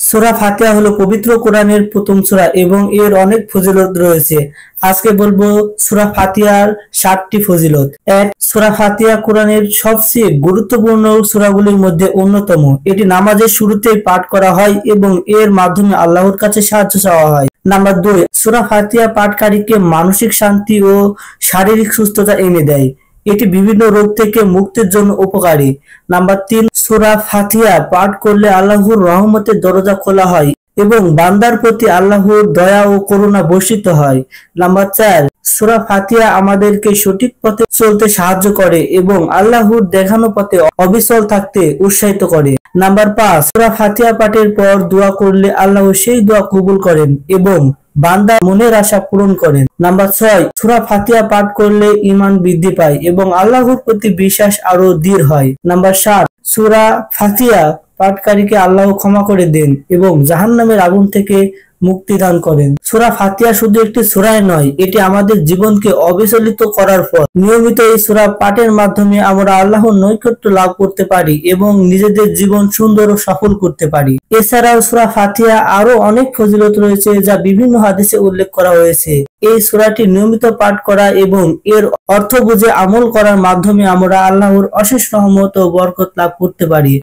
সূরা ফাতিহা হলো পবিত্র কোরআনের প্রথম সূরা এবং এর অনেক ফজিলত রয়েছে। আজকে বলবো সূরা ফাতিহার 7টি ফজিলত। 1. সূরা ফাতিহা কোরআনের সবচেয়ে গুরুত্বপূর্ণ সূরাগুলির মধ্যে অন্যতম। এটি নামাজের শুরুতেই পাঠ করা হয় এবং এর মাধ্যমে আল্লাহর কাছে সাহায্য চাওয়া হয়। নাম্বার 2. সূরা ফাতিহা পাঠকারীকে মানসিক শান্তি ও শারীরিক সুস্থতা এনে দেয়। এটি বিভিন্ন রোগ থেকে মুক্তির জন্য উপকারী। নাম্বার 3. সূরা ফাতিহা পাঠ করলে আল্লাহর রহমতের দরজা খোলা হয় এবং বান্দার প্রতি আল্লাহর দয়া ও করুণা বর্ষিত হয়। নাম্বার 4. সূরা ফাতিহা আমাদেরকে সঠিক পথে চলতে সাহায্য করে এবং আল্লাহর দেখানো পথে অবিচল থাকতে উৎসাহিত করে। নাম্বার 5. সূরা ফাতিহা পাঠের পর দোয়া করলে আল্লাহ সেই দোয়া কবুল করেন এবং বান্দার মনের আশা পূরণ করেন। নাম্বার 6. সূরা ফাতিহা পাঠ করলে ঈমান বৃদ্ধি পায় এবং আল্লাহর প্রতি বিশ্বাস আরো দৃঢ় হয়। নাম্বার 7. সূরা ফাতিহা পাঠকারীকে আল্লাহ ক্ষমা করে দেন এবং জাহান্নামের আগুন থেকে মুক্তি দান করেন। সূরা ফাতিহা শুধু একটি সূরাই নয়, এটি আমাদের জীবনকে অবিচলিত করার পথ। নিয়মিত এই সূরা পাঠের মাধ্যমে আমরা আল্লাহর নৈকট্য লাভ করতে পারি এবং নিজেদের জীবন সুন্দর ও সফল করতে পারি। এছাড়াও সূরা ফাতিহা আরো অনেক ফজিলত রয়েছে যা বিভিন্ন হাদিসে উল্লেখ করা হয়েছে। এই সূরাটি নিয়মিত পাঠ করা এবং এর অর্থ বুঝে আমল করার মাধ্যমে আমরা আল্লাহর অশেষ রহমত ও বরকত লাভ করতে পারি।